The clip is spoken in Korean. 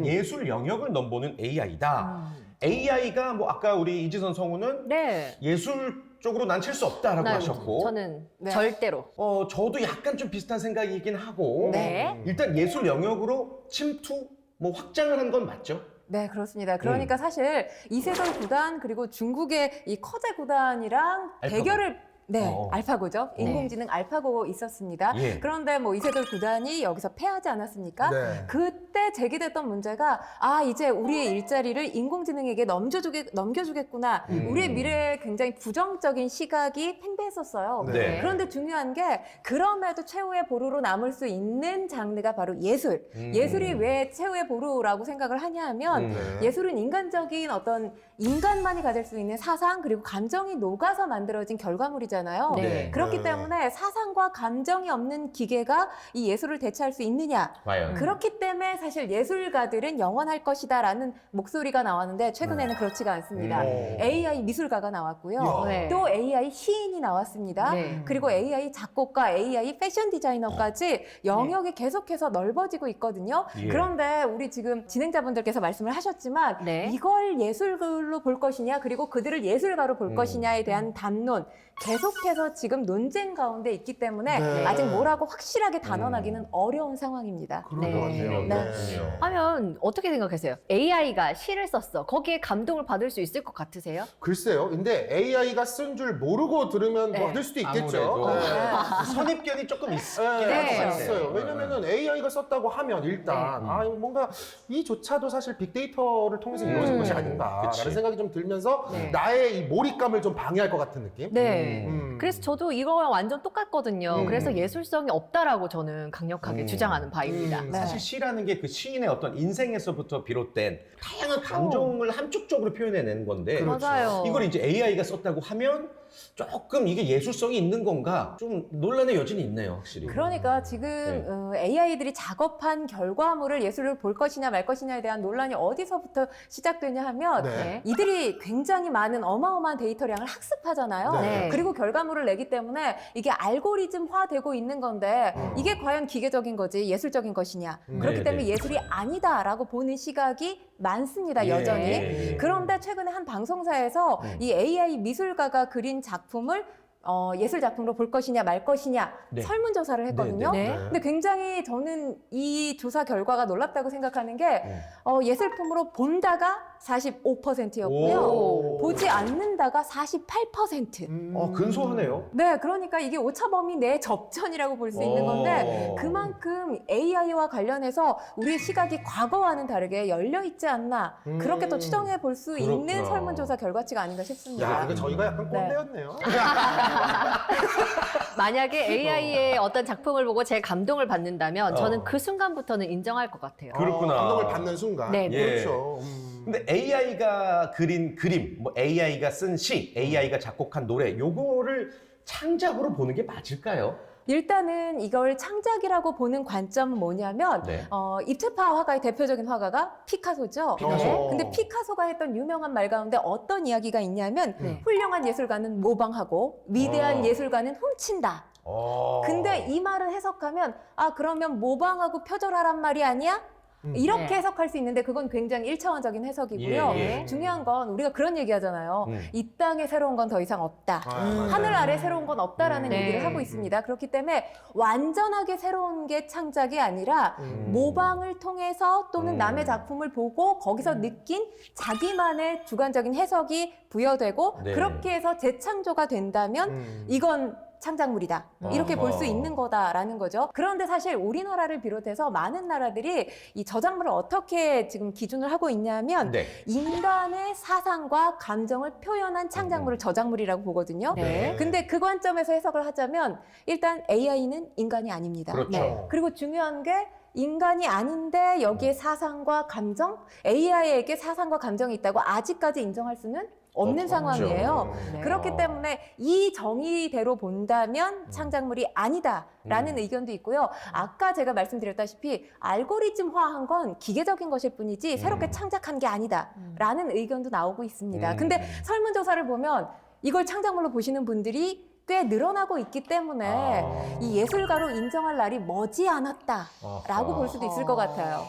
예술 영역을 넘보는 AI다. AI가 뭐 아까 우리 이지선 성우는 네. 예술 쪽으로 난 칠 수 없다라고 하셨고, 저는 네. 절대로. 저도 약간 좀 비슷한 생각이긴 하고, 네. 일단 예술 영역으로 침투, 뭐 확장을 한 건 맞죠? 네, 그렇습니다. 그러니까 사실 이세돌 구단 그리고 중국의 이 커제 구단이랑 알파고. 대결을 네, 어. 알파고죠. 인공지능 알파고 있었습니다. 예. 그런데 뭐 이세돌 구단이 여기서 패하지 않았습니까? 네. 그때 제기됐던 문제가 이제 우리의 일자리를 인공지능에게 넘겨주겠구나. 우리의 미래에 굉장히 부정적인 시각이 팽배했었어요. 네. 그런데 중요한 게 그럼에도 최후의 보루로 남을 수 있는 장르가 바로 예술. 예술이 왜 최후의 보루라고 생각을 하냐 하면 네. 예술은 인간적인 어떤 인간만이 가질 수 있는 사상 그리고 감정이 녹아서 만들어진 결과물이잖아요. 네. 그렇기 네. 때문에 사상과 감정이 없는 기계가 이 예술을 대체할 수 있느냐. 과연. 그렇기 때문에 사실 예술가들은 영원할 것이다라는 목소리가 나왔는데 최근에는 그렇지가 않습니다. AI 미술가가 나왔고요. 야. 네. 또 AI 시인이 나왔습니다. 네. 그리고 AI 작곡가, AI 패션 디자이너까지 영역이 계속해서 넓어지고 있거든요. 예. 그런데 우리 지금 진행자분들께서 말씀을 하셨지만 네. 이걸 예술로 볼 것이냐 그리고 그들을 예술가로 볼 것이냐에 대한 담론 계속해서 지금 논쟁 가운데 있기 때문에 네. 아직 뭐라고 확실하게 단언하기는 어려운 상황입니다. 그런 네. 것 같네요. 그렇군요. 하면 어떻게 생각하세요? AI가 시를 썼어. 거기에 감동을 받을 수 있을 것 같으세요? 글쎄요. 근데 AI가 쓴 줄 모르고 들으면 네. 받을 수도 있겠죠. 아무래도. 네. 선입견이 조금 있긴 네, 하죠. 있어요. 왜냐면은 AI가 썼다고 하면 일단 뭔가 이조차도 사실 빅데이터를 통해서 이루어진 것이 아닌가라는 그치. 생각이 좀 들면서 네. 나의 이 몰입감을 좀 방해할 것 같은 느낌. 네. 그래서 음. 저도 이거랑 완전 똑같거든요. 음. 그래서 예술성이 없다라고 저는 강력하게 주장하는 바입니다. 음. 네. 사실 시라는 게 그 시인의 어떤 인생에서부터 비롯된 다양한 감정을 함축적으로 표현해내는 건데 그렇죠. 맞아요. 이걸 이제 AI가 썼다고 하면 조금 이게 예술성이 있는 건가 좀 논란의 여지는 있네요, 확실히. 그러니까 지금 AI들이 작업한 결과물을 예술을 볼 것이냐 말 것이냐에 대한 논란이 어디서부터 시작되냐 하면 네. 이들이 굉장히 많은 어마어마한 데이터량을 학습하잖아요. 네. 그리고 결과물을 내기 때문에 이게 알고리즘화되고 있는 건데 이게 과연 기계적인 거지 예술적인 것이냐. 그렇기 네, 때문에 네. 예술이 아니다라고 보는 시각이 많습니다. 예. 여전히. 그런데 최근에 한 방송사에서 이 AI 미술가가 그린 작품을 예술 작품으로 볼 것이냐 말 것이냐 네. 설문조사를 했거든요. 네. 근데 굉장히 저는 이 조사 결과가 놀랍다고 생각하는 게 예술품으로 본다가 45%였고요. 오. 보지 않는다가 48%. 근소하네요. 네, 그러니까 이게 오차범위 내 접전이라고 볼 수 있는 건데 오. 그만큼 AI와 관련해서 우리의 시각이 과거와는 다르게 열려 있지 않나 그렇게 또 추정해 볼 수 있는 그렇구나. 설문조사 결과치가 아닌가 싶습니다. 야, 이거 저희가 약간 네. 꼰대였네요. 만약에 AI의 어떤 작품을 보고 제 감동을 받는다면 저는 어. 그 순간부터는 인정할 것 같아요. 그렇구나. 감동을 받는 순간. 네, 예. 그렇죠. 근데 AI가 그린 그림, 뭐 AI가 쓴 시, AI가 작곡한 노래, 요거를 창작으로 보는 게 맞을까요? 일단은 이걸 창작이라고 보는 관점은 뭐냐면 네. 입체파 화가의 대표적인 화가가 피카소죠. 피카소. 네. 근데 피카소가 했던 유명한 말 가운데 어떤 이야기가 있냐면 네. 훌륭한 예술가는 모방하고 위대한 예술가는 훔친다. 근데 이 말을 해석하면 그러면 모방하고 표절하란 말이 아니야? 이렇게 네. 해석할 수 있는데 그건 굉장히 1차원적인 해석이고요. 예, 예. 중요한 건 우리가 그런 얘기 하잖아요. 이 땅에 새로운 건 더 이상 없다. 맞아요. 하늘 아래 새로운 건 없다라는 네. 얘기를 하고 있습니다. 그렇기 때문에 완전하게 새로운 게 창작이 아니라 모방을 통해서 또는 남의 작품을 보고 거기서 느낀 자기만의 주관적인 해석이 부여되고 네. 그렇게 해서 재창조가 된다면 이건 창작물이다. 이렇게 볼 수 있는 거다라는 거죠. 그런데 사실 우리나라를 비롯해서 많은 나라들이 이 저작물을 어떻게 지금 기준을 하고 있냐면 네. 인간의 사상과 감정을 표현한 창작물을 저작물이라고 보거든요. 네. 근데 그 관점에서 해석을 하자면 일단 AI는 인간이 아닙니다. 그렇죠. 네. 그리고 중요한 게 인간이 아닌데 여기에 사상과 감정, AI에게 사상과 감정이 있다고 아직까지 인정할 수는 없는 없죠. 상황이에요. 네. 그렇기 때문에 이 정의대로 본다면 창작물이 아니다라는 의견도 있고요. 아까 제가 말씀드렸다시피 알고리즘화한 건 기계적인 것일 뿐이지 새롭게 창작한 게 아니다라는 의견도 나오고 있습니다. 근데 설문조사를 보면 이걸 창작물로 보시는 분들이 꽤 늘어나고 있기 때문에 이 예술가로 인정할 날이 머지않았다라고 볼 수도 있을 것 같아요.